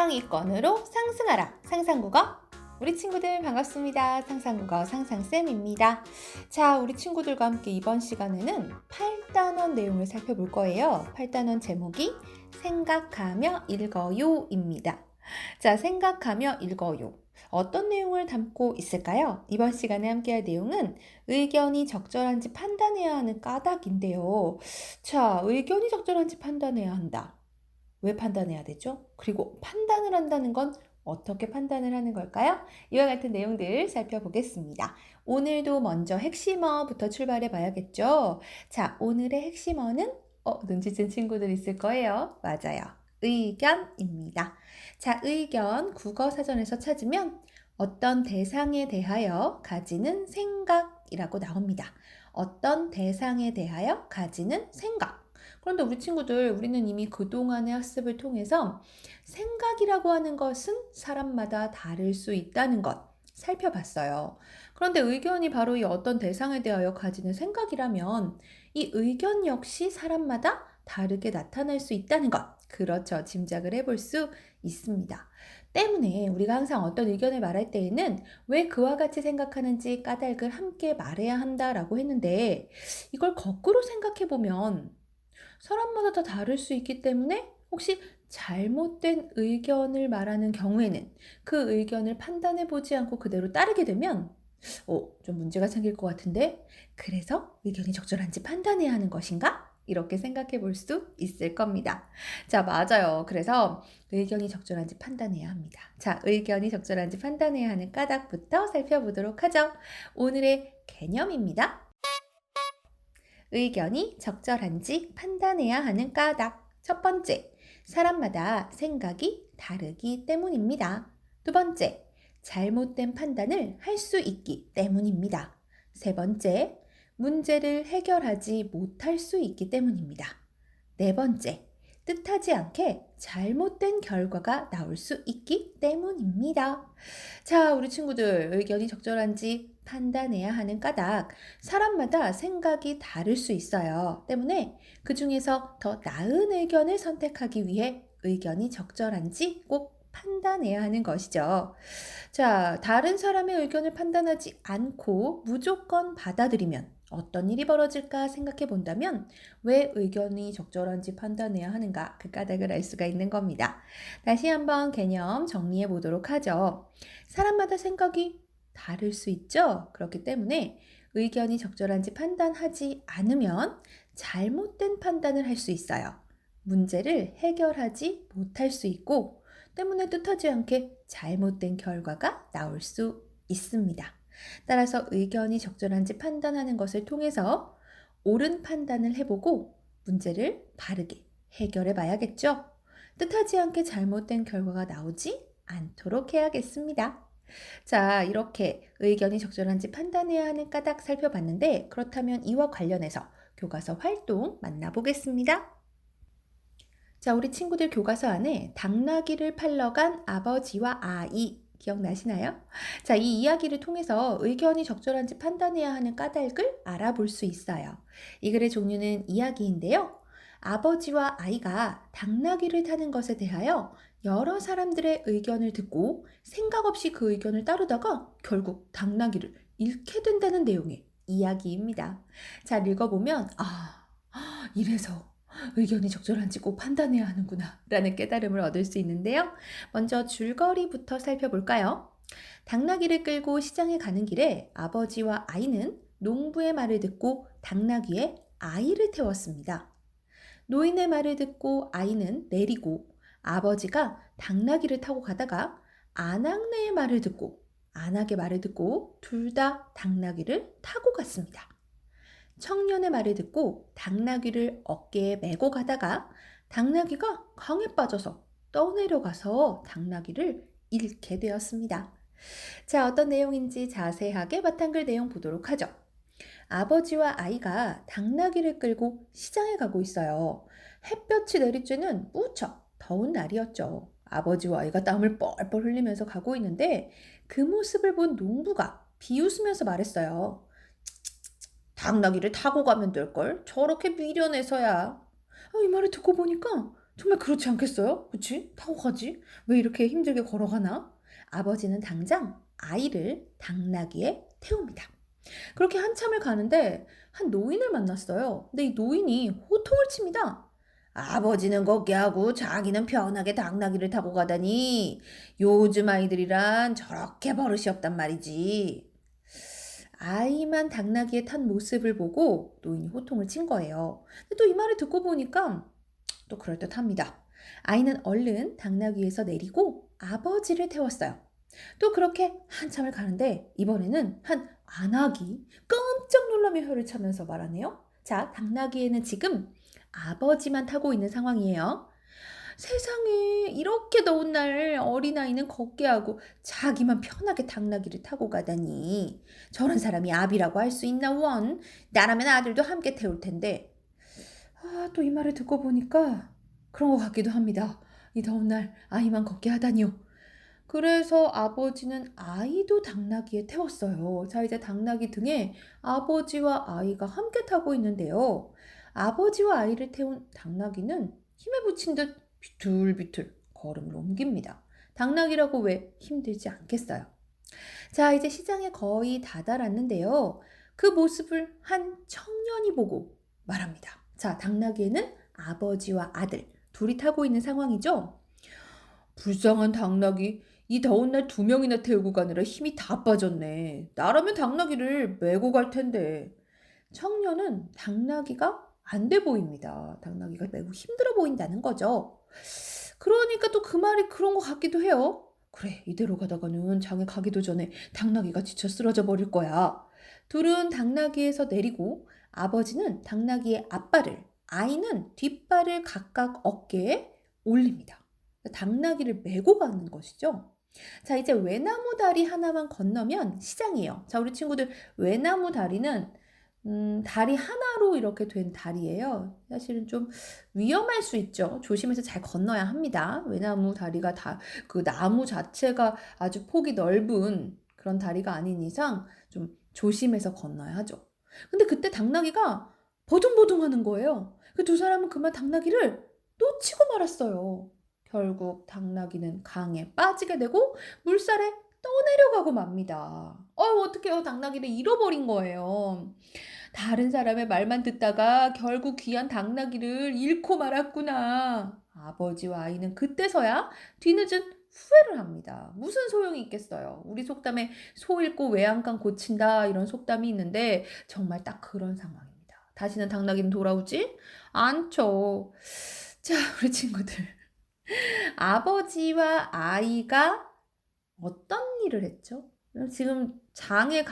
상위권으로 상승하라. 상상국어. 우리 친구들 반갑습니다. 상상국어 상상쌤입니다. 자, 우리 친구들과 함께 이번 시간에는 8단원 내용을 살펴볼 거예요. 8단원 제목이 생각하며 읽어요입니다. 자, 생각하며 읽어요. 어떤 내용을 담고 있을까요? 이번 시간에 함께할 내용은 의견이 적절한지 판단해야 하는 까닭인데요. 자, 의견이 적절한지 판단해야 한다. 왜 판단해야 되죠? 그리고 판단을 한다는 건 어떻게 판단을 하는 걸까요? 이와 같은 내용들 살펴보겠습니다. 오늘도 먼저 핵심어부터 출발해 봐야겠죠? 자, 오늘의 핵심어는 눈치챈 친구들 있을 거예요. 맞아요. 의견입니다. 자, 의견 국어사전에서 찾으면 어떤 대상에 대하여 가지는 생각이라고 나옵니다. 어떤 대상에 대하여 가지는 생각. 그런데 우리 친구들, 우리는 이미 그동안의 학습을 통해서 생각이라고 하는 것은 사람마다 다를 수 있다는 것 살펴봤어요. 그런데 의견이 바로 이 어떤 대상에 대하여 가지는 생각이라면 이 의견 역시 사람마다 다르게 나타날 수 있다는 것. 그렇죠. 짐작을 해볼 수 있습니다. 때문에 우리가 항상 어떤 의견을 말할 때에는 왜 그와 같이 생각하는지 까닭을 함께 말해야 한다라고 했는데 이걸 거꾸로 생각해보면 사람마다 다 다를 수 있기 때문에 혹시 잘못된 의견을 말하는 경우에는 그 의견을 판단해 보지 않고 그대로 따르게 되면 좀 문제가 생길 것 같은데 그래서 의견이 적절한지 판단해야 하는 것인가? 이렇게 생각해 볼 수 있을 겁니다. 자, 맞아요. 그래서 의견이 적절한지 판단해야 합니다. 자, 의견이 적절한지 판단해야 하는 까닭부터 살펴보도록 하죠. 오늘의 개념입니다. 의견이 적절한지 판단해야 하는 까닭. 첫 번째, 사람마다 생각이 다르기 때문입니다. 두 번째, 잘못된 판단을 할 수 있기 때문입니다. 세 번째, 문제를 해결하지 못할 수 있기 때문입니다. 네 번째, 뜻하지 않게 잘못된 결과가 나올 수 있기 때문입니다. 자, 우리 친구들, 의견이 적절한지 판단해야 하는 까닭. 사람마다 생각이 다를 수 있어요. 때문에 그 중에서 더 나은 의견을 선택하기 위해 의견이 적절한지 꼭 판단해야 하는 것이죠. 자, 다른 사람의 의견을 판단하지 않고 무조건 받아들이면 어떤 일이 벌어질까 생각해 본다면 왜 의견이 적절한지 판단해야 하는가 그 까닭을 알 수가 있는 겁니다. 다시 한번 개념 정리해 보도록 하죠. 사람마다 생각이 다를 수 있죠. 그렇기 때문에 의견이 적절한지 판단하지 않으면 잘못된 판단을 할 수 있어요. 문제를 해결하지 못할 수 있고 때문에 뜻하지 않게 잘못된 결과가 나올 수 있습니다. 따라서 의견이 적절한지 판단하는 것을 통해서 옳은 판단을 해보고 문제를 바르게 해결해 봐야겠죠. 뜻하지 않게 잘못된 결과가 나오지 않도록 해야겠습니다. 자, 이렇게 의견이 적절한지 판단해야 하는 까닭 살펴봤는데 그렇다면 이와 관련해서 교과서 활동 만나보겠습니다. 자, 우리 친구들 교과서 안에 당나귀를 팔러 간 아버지와 아이 기억나시나요? 자, 이 이야기를 통해서 의견이 적절한지 판단해야 하는 까닭을 알아볼 수 있어요. 이 글의 종류는 이야기인데요. 아버지와 아이가 당나귀를 타는 것에 대하여 여러 사람들의 의견을 듣고 생각 없이 그 의견을 따르다가 결국 당나귀를 잃게 된다는 내용의 이야기입니다. 잘 읽어보면 이래서 의견이 적절한지 꼭 판단해야 하는구나 라는 깨달음을 얻을 수 있는데요. 먼저 줄거리부터 살펴볼까요? 당나귀를 끌고 시장에 가는 길에 아버지와 아이는 농부의 말을 듣고 당나귀에 아이를 태웠습니다. 노인의 말을 듣고 아이는 내리고 아버지가 당나귀를 타고 가다가 아낙네의 말을 듣고 안악의 말을 듣고 둘 다 당나귀를 타고 갔습니다. 청년의 말을 듣고 당나귀를 어깨에 메고 가다가 당나귀가 강에 빠져서 떠내려가서 당나귀를 잃게 되었습니다. 자, 어떤 내용인지 자세하게 바탕글 내용 보도록 하죠. 아버지와 아이가 당나귀를 끌고 시장에 가고 있어요. 햇볕이 내리쬐는 무척 더운 날이었죠. 아버지와 아이가 땀을 뻘뻘 흘리면서 가고 있는데 그 모습을 본 농부가 비웃으면서 말했어요. 당나귀를 타고 가면 될걸? 저렇게 미련해서야. 이 말을 듣고 보니까 정말 그렇지 않겠어요? 그치? 타고 가지? 왜 이렇게 힘들게 걸어가나? 아버지는 당장 아이를 당나귀에 태웁니다. 그렇게 한참을 가는데 한 노인을 만났어요. 근데 이 노인이 호통을 칩니다. 아버지는 걷게 하고 자기는 편하게 당나귀를 타고 가다니 요즘 아이들이란 저렇게 버릇이 없단 말이지. 아이만 당나귀에 탄 모습을 보고 노인이 호통을 친 거예요. 근데 또 이 말을 듣고 보니까 또 그럴듯합니다. 아이는 얼른 당나귀에서 내리고 아버지를 태웠어요. 또 그렇게 한참을 가는데 이번에는 한 안악이 깜짝 놀라며 혀를 차면서 말하네요. 자, 당나귀에는 지금 아버지만 타고 있는 상황이에요. 세상에 이렇게 더운 날 어린아이는 걷게 하고 자기만 편하게 당나귀를 타고 가다니 저런 사람이 아비라고 할 수 있나 원. 나라면 아들도 함께 태울 텐데. 아, 또 이 말을 듣고 보니까 그런 것 같기도 합니다. 이 더운 날 아이만 걷게 하다니요. 그래서 아버지는 아이도 당나귀에 태웠어요. 자, 이제 당나귀 등에 아버지와 아이가 함께 타고 있는데요. 아버지와 아이를 태운 당나귀는 힘에 부친 듯 비틀비틀 걸음을 옮깁니다. 당나귀라고 왜 힘들지 않겠어요? 자, 이제 시장에 거의 다다랐는데요. 그 모습을 한 청년이 보고 말합니다. 자, 당나귀에는 아버지와 아들 둘이 타고 있는 상황이죠. 불쌍한 당나귀. 이 더운 날 2명이나 태우고 가느라 힘이 다 빠졌네. 나라면 당나귀를 메고 갈 텐데. 청년은 당나귀가 안 돼 보입니다. 당나귀가 매우 힘들어 보인다는 거죠. 그러니까 또 그 말이 그런 것 같기도 해요. 그래, 이대로 가다가는 장에 가기도 전에 당나귀가 지쳐 쓰러져 버릴 거야. 둘은 당나귀에서 내리고 아버지는 당나귀의 앞발을, 아이는 뒷발을 각각 어깨에 올립니다. 당나귀를 메고 가는 것이죠. 자, 이제 외나무 다리 하나만 건너면 시장이에요. 자, 우리 친구들, 외나무 다리는 다리 하나로 이렇게 된 다리예요. 사실은 좀 위험할 수 있죠. 조심해서 잘 건너야 합니다. 외나무 다리가 그 나무 자체가 아주 폭이 넓은 그런 다리가 아닌 이상 좀 조심해서 건너야 하죠. 근데 그때 당나귀가 버둥버둥 하는 거예요. 그 두 사람은 그만 당나귀를 놓치고 말았어요. 결국 당나귀는 강에 빠지게 되고 물살에 떠내려가고 맙니다. 어떡해요. 당나귀를 잃어버린 거예요. 다른 사람의 말만 듣다가 결국 귀한 당나귀를 잃고 말았구나. 아버지와 아이는 그때서야 뒤늦은 후회를 합니다. 무슨 소용이 있겠어요. 우리 속담에 소 잃고 외양간 고친다 이런 속담이 있는데 정말 딱 그런 상황입니다. 다시는 당나귀는 돌아오지 않죠. 자, 우리 친구들. 아버지와 아이가 어떤 일을 했죠? 지금 시장에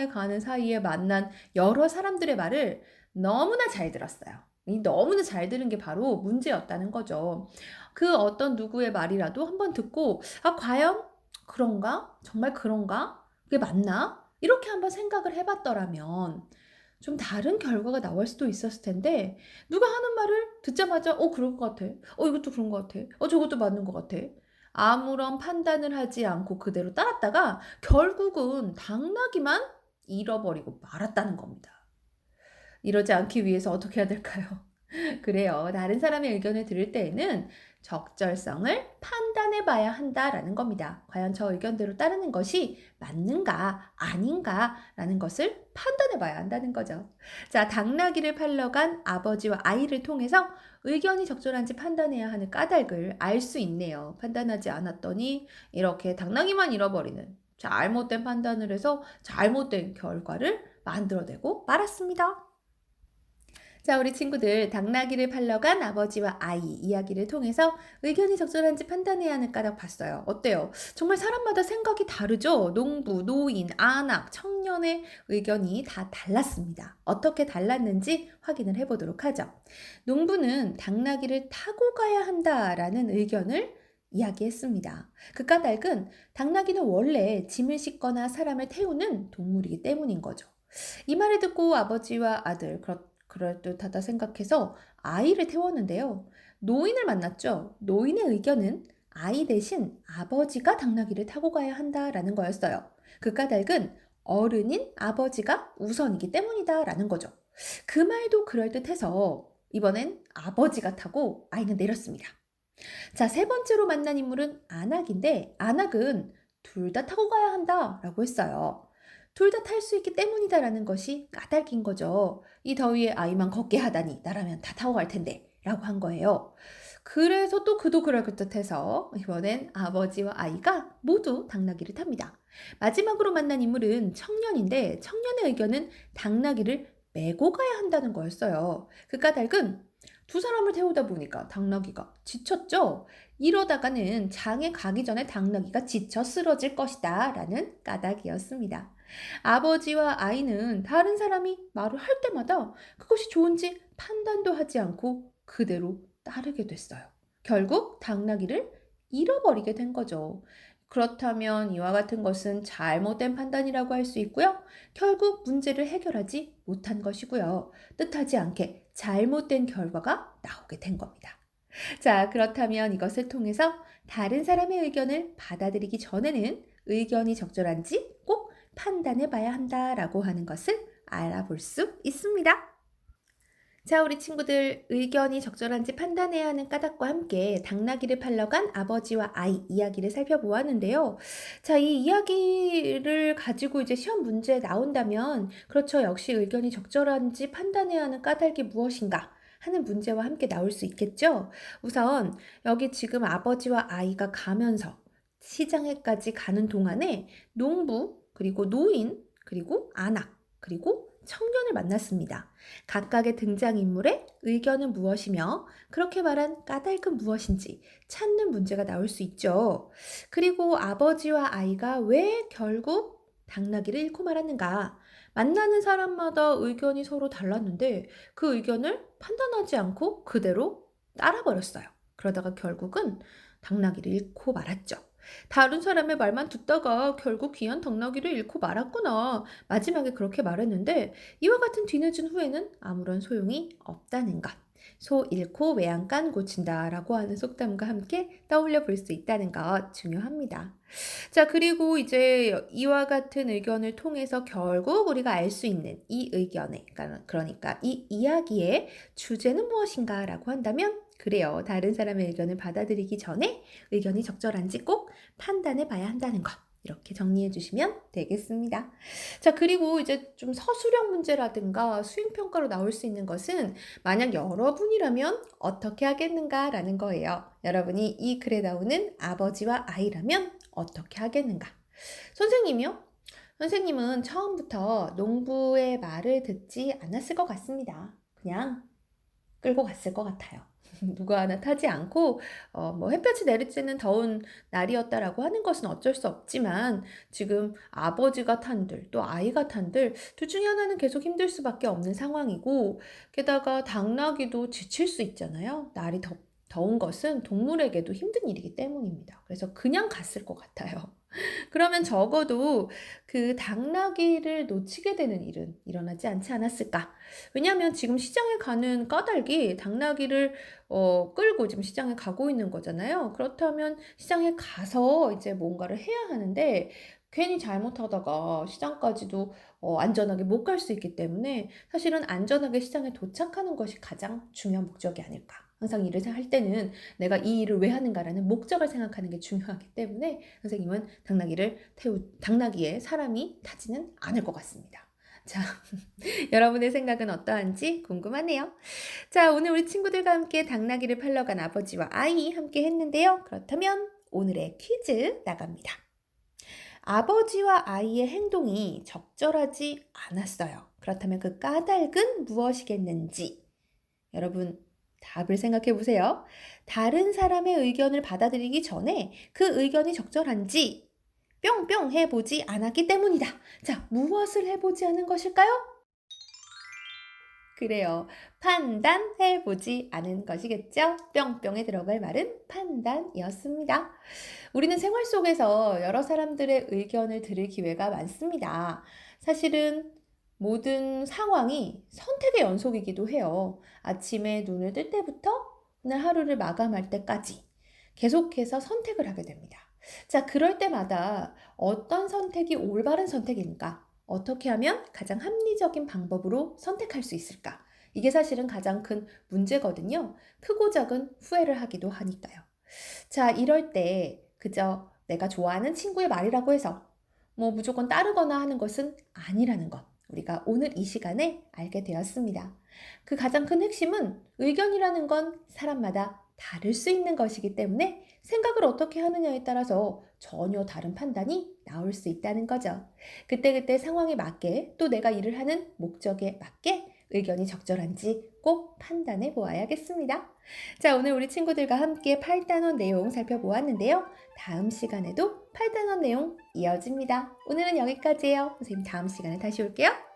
가는 사이에 만난 여러 사람들의 말을 너무나 잘 들었어요. 이 너무나 잘 들은 게 바로 문제였다는 거죠. 그 어떤 누구의 말이라도 한번 듣고, 아, 과연 그런가? 정말 그런가? 그게 맞나? 이렇게 한번 생각을 해봤더라면 좀 다른 결과가 나올 수도 있었을 텐데, 누가 하는 말을 듣자마자, 그럴 것 같아. 이것도 그런 것 같아. 저것도 맞는 것 같아. 아무런 판단을 하지 않고 그대로 따랐다가 결국은 당나귀만 잃어버리고 말았다는 겁니다. 이러지 않기 위해서 어떻게 해야 될까요? 그래요. 다른 사람의 의견을 들을 때에는 적절성을 판단해 봐야 한다라는 겁니다. 과연 저 의견대로 따르는 것이 맞는가, 아닌가 라는 것을 판단해 봐야 한다는 거죠. 자, 당나귀를 팔러 간 아버지와 아이를 통해서 의견이 적절한지 판단해야 하는 까닭을 알 수 있네요. 판단하지 않았더니 이렇게 당나귀만 잃어버리는 잘못된 판단을 해서 잘못된 결과를 만들어내고 말았습니다. 자, 우리 친구들 당나귀를 팔러 간 아버지와 아이 이야기를 통해서 의견이 적절한지 판단해야 하는 까닭 봤어요. 어때요? 정말 사람마다 생각이 다르죠? 농부, 노인, 안악, 청년의 의견이 다 달랐습니다. 어떻게 달랐는지 확인을 해보도록 하죠. 농부는 당나귀를 타고 가야 한다라는 의견을 이야기했습니다. 그 까닭은 당나귀는 원래 짐을 싣거나 사람을 태우는 동물이기 때문인 거죠. 이 말을 듣고 아버지와 아들, 그럴듯하다 생각해서 아이를 태웠는데요. 노인을 만났죠. 노인의 의견은 아이 대신 아버지가 당나귀를 타고 가야 한다라는 거였어요. 그 까닭은 어른인 아버지가 우선이기 때문이다라는 거죠. 그 말도 그럴듯해서 이번엔 아버지가 타고 아이는 내렸습니다. 자, 세 번째로 만난 인물은 안악인데 안악은 둘 다 타고 가야 한다라고 했어요. 둘 다 탈 수 있기 때문이다라는 것이 까닭인 거죠. 이 더위에 아이만 걷게 하다니 나라면 다 타고 갈 텐데 라고 한 거예요. 그래서 또 그도 그럴 듯해서 이번엔 아버지와 아이가 모두 당나귀를 탑니다. 마지막으로 만난 인물은 청년인데 청년의 의견은 당나귀를 메고 가야 한다는 거였어요. 그 까닭은 두 사람을 태우다 보니까 당나귀가 지쳤죠? 이러다가는 장에 가기 전에 당나귀가 지쳐 쓰러질 것이다 라는 까닭이었습니다. 아버지와 아이는 다른 사람이 말을 할 때마다 그것이 좋은지 판단도 하지 않고 그대로 따르게 됐어요. 결국 당나귀를 잃어버리게 된 거죠. 그렇다면 이와 같은 것은 잘못된 판단이라고 할 수 있고요. 결국 문제를 해결하지 못한 것이고요. 뜻하지 않게 잘못된 결과가 나오게 된 겁니다. 자, 그렇다면 이것을 통해서 다른 사람의 의견을 받아들이기 전에는 의견이 적절한지 꼭 판단해 봐야 한다라고 하는 것을 알아볼 수 있습니다. 자, 우리 친구들 의견이 적절한지 판단해야 하는 까닭과 함께 당나귀를 팔러 간 아버지와 아이 이야기를 살펴보았는데요. 자, 이 이야기를 가지고 이제 시험 문제에 나온다면 그렇죠. 역시 의견이 적절한지 판단해야 하는 까닭이 무엇인가 하는 문제와 함께 나올 수 있겠죠. 우선 여기 지금 아버지와 아이가 가면서 시장에까지 가는 동안에 농부, 그리고 노인, 그리고 아낙, 그리고 청년을 만났습니다. 각각의 등장인물의 의견은 무엇이며 그렇게 말한 까닭은 무엇인지 찾는 문제가 나올 수 있죠. 그리고 아버지와 아이가 왜 결국 당나귀를 잃고 말았는가? 만나는 사람마다 의견이 서로 달랐는데 그 의견을 판단하지 않고 그대로 따라버렸어요. 그러다가 결국은 당나귀를 잃고 말았죠. 다른 사람의 말만 듣다가 결국 귀한 당나귀를 잃고 말았구나. 마지막에 그렇게 말했는데 이와 같은 뒤늦은 후회는 아무런 소용이 없다는 것. 소 잃고 외양간 고친다 라고 하는 속담과 함께 떠올려 볼 수 있다는 것 중요합니다. 자, 그리고 이제 이와 같은 의견을 통해서 결국 우리가 알 수 있는 이 의견의, 그러니까 이 이야기의 주제는 무엇인가 라고 한다면 그래요. 다른 사람의 의견을 받아들이기 전에 의견이 적절한지 꼭 판단해 봐야 한다는 것. 이렇게 정리해 주시면 되겠습니다. 자, 그리고 이제 좀 서술형 문제라든가 수행평가로 나올 수 있는 것은 만약 여러분이라면 어떻게 하겠는가라는 거예요. 여러분이 이 글에 나오는 아버지와 아이라면 어떻게 하겠는가? 선생님이요? 선생님은 처음부터 농부의 말을 듣지 않았을 것 같습니다. 그냥 끌고 갔을 것 같아요. 누가 하나 타지 않고 뭐 햇볕이 내리쬐는 더운 날이었다라고 하는 것은 어쩔 수 없지만 지금 아버지가 탄들 또 아이가 탄들 둘 중에 하나는 계속 힘들 수밖에 없는 상황이고 게다가 당나귀도 지칠 수 있잖아요. 날이 더운 것은 동물에게도 힘든 일이기 때문입니다. 그래서 그냥 갔을 것 같아요. 그러면 적어도 그 당나귀를 놓치게 되는 일은 일어나지 않지 않았을까? 왜냐하면 지금 시장에 가는 까닭이 당나귀를 끌고 지금 시장에 가고 있는 거잖아요. 그렇다면 시장에 가서 이제 뭔가를 해야 하는데 괜히 잘못하다가 시장까지도 안전하게 못 갈 수 있기 때문에 사실은 안전하게 시장에 도착하는 것이 가장 중요한 목적이 아닐까. 항상 일을 할 때는 내가 이 일을 왜 하는가라는 목적을 생각하는 게 중요하기 때문에 선생님은 당나귀에 사람이 타지는 않을 것 같습니다. 자, 여러분의 생각은 어떠한지 궁금하네요. 자, 오늘 우리 친구들과 함께 당나귀를 팔러 간 아버지와 아이 함께 했는데요. 그렇다면 오늘의 퀴즈 나갑니다. 아버지와 아이의 행동이 적절하지 않았어요. 그렇다면 그 까닭은 무엇이겠는지 여러분 답을 생각해 보세요. 다른 사람의 의견을 받아들이기 전에 그 의견이 적절한지 뿅뿅 해보지 않았기 때문이다. 자, 무엇을 해보지 않은 것일까요? 그래요. 판단해보지 않은 것이겠죠? 뿅뿅에 들어갈 말은 판단이었습니다. 우리는 생활 속에서 여러 사람들의 의견을 들을 기회가 많습니다. 사실은 모든 상황이 선택의 연속이기도 해요. 아침에 눈을 뜰 때부터 오늘 하루를 마감할 때까지 계속해서 선택을 하게 됩니다. 자, 그럴 때마다 어떤 선택이 올바른 선택인가? 어떻게 하면 가장 합리적인 방법으로 선택할 수 있을까? 이게 사실은 가장 큰 문제거든요. 크고 작은 후회를 하기도 하니까요. 자, 이럴 때 그저 내가 좋아하는 친구의 말이라고 해서 뭐 무조건 따르거나 하는 것은 아니라는 것. 우리가 오늘 이 시간에 알게 되었습니다. 그 가장 큰 핵심은 의견이라는 건 사람마다 다를 수 있는 것이기 때문에 생각을 어떻게 하느냐에 따라서 전혀 다른 판단이 나올 수 있다는 거죠. 그때그때 상황에 맞게 또 내가 일을 하는 목적에 맞게 의견이 적절한지 꼭 판단해 보아야겠습니다. 자, 오늘 우리 친구들과 함께 8단원 내용 살펴보았는데요. 다음 시간에도 8단원 내용 이어집니다. 오늘은 여기까지예요. 선생님 다음 시간에 다시 올게요.